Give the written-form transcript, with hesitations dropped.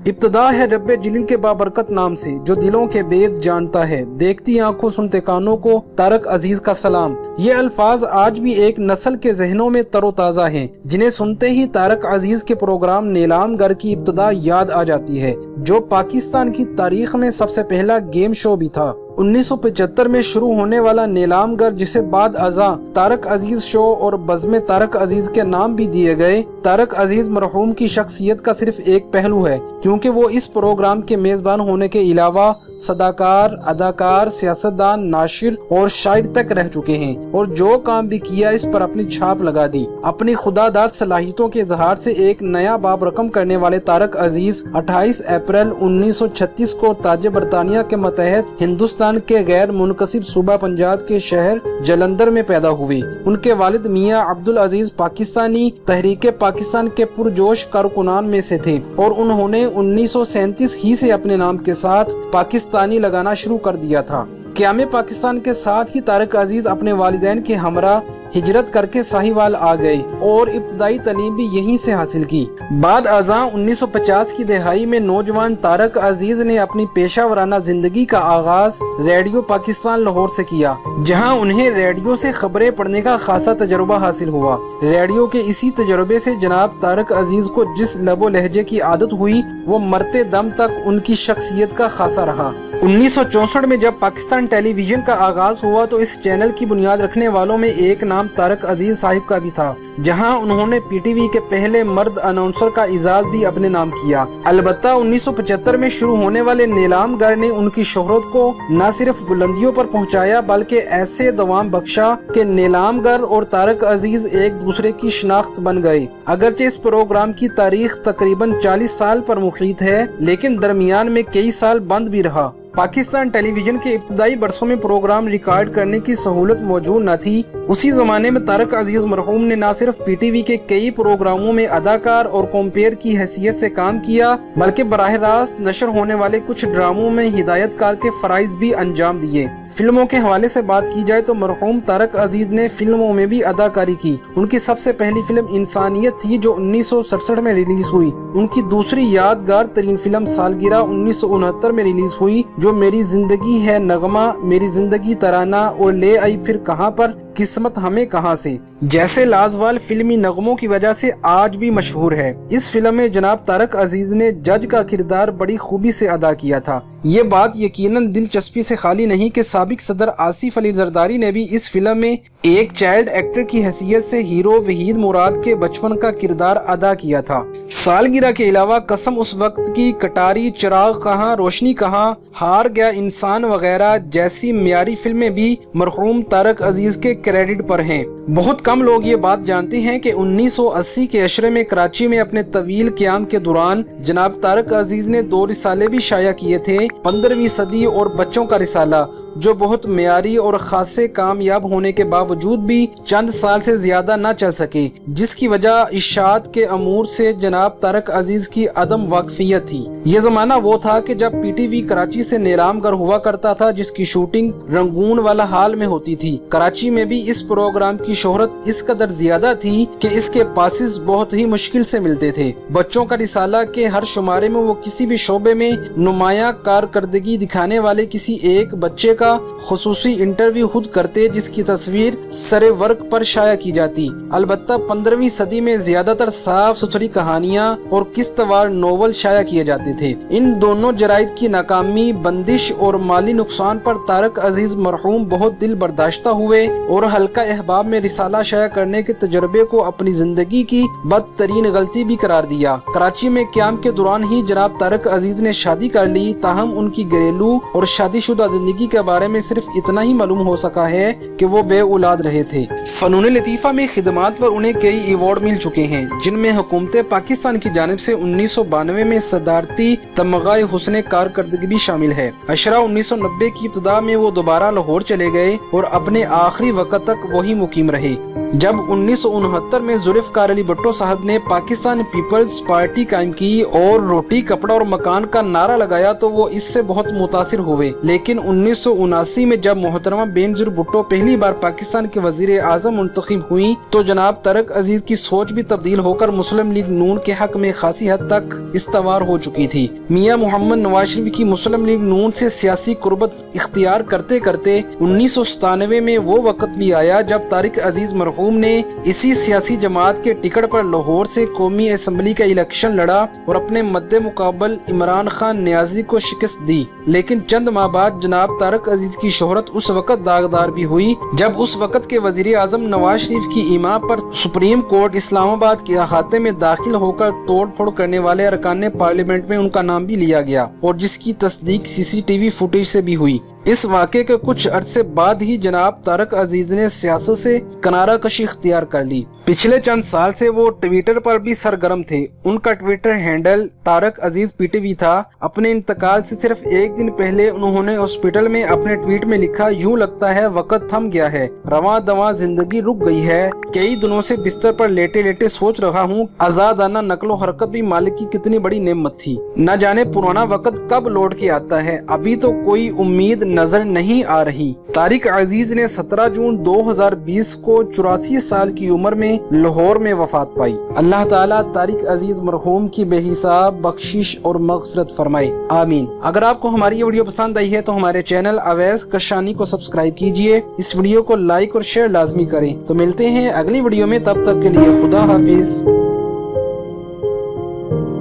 ابتدا ہے रब्बे जलील के बाबरकत नाम से जो दिलों के भेद जानता है, देखती आंखों सुनते कानों को तारक अजीज का सलाम। ये अल्फाज आज भी एक नस्ल के जहनों में तरोताज़ा हैं, जिन्हें सुनते ही तारक अजीज के प्रोग्राम नीलामगर की इब्तदा याद आ जाती है, जो पाकिस्तान की तारीख में सबसे पहला गेम शो भी था। 1975 में शुरू होने वाला नीलामगर, जिसे बाद अज़ा तारक अजीज शो और बज़्म तारक अजीज के नाम भी दिए गए, तारक अजीज मरहूम की शख्सियत का सिर्फ एक पहलू है, क्योंकि वो इस प्रोग्राम के मेजबान होने के अलावा सदाकार, अदाकार, सियासतदान, नाशिर और शायर तक रह चुके हैं, और जो काम भी किया इस पर अपनी छाप लगा दी। अपनी खुदादार सलाहियतों के इजहार से एक नया बाब रकम करने वाले तारक अजीज 28 अप्रैल 1936 को ताज बरतानिया के मतहत हिंदुस्तान के गैर मुनकसिब सूबा पंजाब के शहर जलंधर में पैदा हुए। उनके वालिद मियां अब्दुल अजीज पाकिस्तानी तहरीक पाकिस्तान के पुरजोश कारकुनान में से थे, और उन्होंने 1937 ही से अपने नाम के साथ पाकिस्तानी लगाना शुरू कर दिया था। क़याम पाकिस्तान के साथ ही तारक अजीज अपने वालिदैन के हमरा हिजरत करके साहिवाल आ गए और इब्तदाई तालीम भी यहीं से हासिल की। बाद अज़ां 1950 की दहाई में नौजवान तारक अजीज ने अपनी पेशा वराना जिंदगी का आगाज रेडियो पाकिस्तान लाहौर से किया, जहां उन्हें रेडियो से खबरें पढ़ने का खासा तजुर्बा हासिल हुआ। रेडियो के इसी तजुर्बे से जनाब तारक अजीज को जिस लबो लहजे की आदत हुई, वो मरते दम तक उनकी शख्सियत का खासा रहा। 1964 में जब पाकिस्तान टेलीविजन का आगाज हुआ तो इस चैनल की बुनियाद रखने वालों में एक नाम तारक अजीज साहिब का भी था, जहां उन्होंने पीटीवी के पहले मर्द अनाउंसर का इजाज भी अपने नाम किया। अलबत्ता 1975 में शुरू होने वाले नीलामगर ने उनकी शोहरत को न सिर्फ बुलंदियों पर पहुंचाया, बल्कि ऐसे दवाम बख्शा कि नीलामगर और तारक अजीज एक दूसरे की शिनाख्त बन गए। अगरचे इस प्रोग्राम की तारीख तकरीबन 40 साल पर मुहीत है, लेकिन दरमियान में कई साल बंद भी रहा। पाकिस्तान टेलीविजन के इब्तदाई बरसों में प्रोग्राम रिकॉर्ड करने की सहूलत मौजूद न थी। उसी जमाने में तारक अजीज मरहूम ने न सिर्फ पीटीवी के कई प्रोग्रामों में अदाकार और कॉम्पेयर की हैसियत से काम किया, बल्कि बराह रास्त नशर होने वाले कुछ ड्रामों में हिदायतकार के फराइज भी अंजाम दिए। फिल्मों के हवाले से बात की जाए तो मरहूम तारक अजीज ने फिल्मों में भी अदाकारी की। उनकी सबसे पहली फिल्म इंसानियत थी, जो 1967 में रिलीज हुई। उनकी दूसरी यादगार तरीन फिल्म सालगिरह 1969 में रिलीज हुई, जो मेरी जिंदगी है नगमा, मेरी जिंदगी तराना और ले आई फिर कहां पर, किस्मत हमें कहां से जैसे लाजवाल फिल्मी नगमों की वजह से आज भी मशहूर है। इस फिल्म में जनाब तारक अजीज ने जज का किरदार बड़ी खूबी से अदा किया था। ये बात यकीनन दिलचस्पी से खाली नहीं कि साबिक सदर आसिफ अली जरदारी ने भी इस फिल्म में एक चाइल्ड एक्टर की हैसियत से हीरो वहीद मुराद के बचपन का किरदार अदा किया था। सालगिरह के अलावा कसम उस वक्त की, कटारी, चिराग कहाँ, रोशनी कहाँ, हार गया इंसान वगैरह जैसी म्यारी फिल्में भी मरहूम तारक अजीज के क्रेडिट पर हैं। बहुत कम लोग ये बात जानते हैं कि 1980 के अशरे में कराची में अपने तवील क़याम के दौरान जनाब तारक अजीज ने 2 रिसाले भी शाया किए थे, 15वीं सदी और बच्चों का रिसाला, जो बहुत म्यारी और खासे कामयाब होने के बावजूद भी चंद साल से ज्यादा न चल सके, जिसकी वजह इशात के अमूर से जनाब तारक अजीज की अदम वाकफियत थी। ये जमाना वो था कि जब पीटीवी कराची से नीलामगर हुआ करता था, जिसकी शूटिंग रंगून वाला हाल में होती थी। कराची में भी इस प्रोग्राम की शोहरत इस कदर ज्यादा थी कि इसके पासिस बहुत ही मुश्किल से मिलते थे। बच्चों का रिसाला के हर शुमारे में वो किसी भी शोबे में नुमाया कारकर्दगी दिखाने वाले किसी एक बच्चे का खुसूसी इंटरव्यू खुद करते, जिसकी तस्वीर सरे वर्क पर शाया की जाती। अलबत्ता 15वीं सदी में ज्यादातर साफ सुथरी कहानियां और किस्तवार नोवेल शाया किए जाते थे। इन दोनों जराइद की नाकामी, बंदिश और माली नुकसान पर तारक अजीज मरहूम बहुत दिल बर्दाश्ता हुए और हल्का अहबाब में रिसाला शाया करने के तजर्बे को अपनी जिंदगी की बदतरीन गलती भी करार दिया। कराची में क़याम के दौरान ही जनाब तारक अजीज ने शादी कर ली, ताहम उनकी घरेलू और शादीशुदा जिंदगी के बारे में सिर्फ इतना ही मालूम हो सका है कि वो बे औलाद रहे थे। फनून लतीफ़ा में खिदमात पर उन्हें कई अवार्ड मिल चुके हैं, जिनमें हुकूमत पाकिस्तान की जानिब से 1992 में सदारती तमगाए हुस्ने कारकर्दगी भी शामिल है। अशरा 1990 की इब्तिदा में वो दोबारा लाहौर चले गए और अपने आखिरी वक्त तक वही मुकीम रहे। जब 1969 में जुल्फ़िकार अली भुट्टो साहब ने पाकिस्तान पीपल्स पार्टी कायम की और रोटी कपड़ा और मकान का नारा लगाया तो वो इससे बहुत मुतासिर हुए। लेकिन 1979 में जब मोहतरमा बेनज़ीर भुट्टो पहली बार पाकिस्तान के वज़ीर आज़म मुंतखब हुई तो जनाब तारिक अजीज की सोच भी तब्दील होकर मुस्लिम लीग नून के हक में खासी हद तक इस्तवार हो चुकी थी। मियां मोहम्मद नवाज शरीफ की मुस्लिम लीग नून से सियासी कुर्बत इख्तियार करते करते 1997 में वो वक्त भी आया जब तारिक अजीज मरहूम ने इसी सियासी जमात के टिकट पर लाहौर से कौमी असम्बली का इलेक्शन लड़ा और अपने मद्दे मुकाबल इमरान खान नियाजी को शिकस्त दी। लेकिन चंद माह बाद जनाब तारिक अजीज की शोहरत उस वक्त दागदार भी हुई जब उस वक्त के वजीर आजम नवाज शरीफ की इमा पर सुप्रीम कोर्ट इस्लामाबाद के अहाते में दाखिल होकर तोड़ फोड़ करने वाले अरकान पार्लियामेंट में उनका नाम भी लिया गया और जिसकी तस्दीक CCTV फुटेज से भी हुई। इस वाक़े के कुछ अरसे बाद ही जनाब तारिक अजीज ने सियासत से किनारा कशी इख्तियार कर ली। पिछले चंद साल से वो ट्विटर पर भी सरगर्म थे। उनका ट्विटर हैंडल तारिक अजीज PTV था। अपने इंतकाल से सिर्फ एक दिन पहले उन्होंने हॉस्पिटल में अपने ट्वीट में लिखा, यूं लगता है वक्त थम गया है, रवां दवां जिंदगी रुक गई है, कई दिनों से बिस्तर पर लेटे लेटे सोच रहा हूँ आजादाना नकलो हरकत भी मालिक की कितनी बड़ी नेमत थी। न जाने पुराना वक्त कब लौट के आता है, अभी तो कोई उम्मीद नजर नहीं आ रही। तारिक अजीज ने 17 जून 2020 को 84 साल की उम्र में लाहौर में वफात पाई। अल्लाह ताला तारिक अजीज मरहूम की बेहिसाब बख्शिश और मग़फ़िरत फरमाए, आमीन। अगर आपको हमारी ये वीडियो पसंद आई है तो हमारे चैनल अवैस कशानी को सब्सक्राइब कीजिए, इस वीडियो को लाइक और शेयर लाजमी करें। तो मिलते हैं अगली वीडियो में, तब तक के लिए खुदा हाफिज।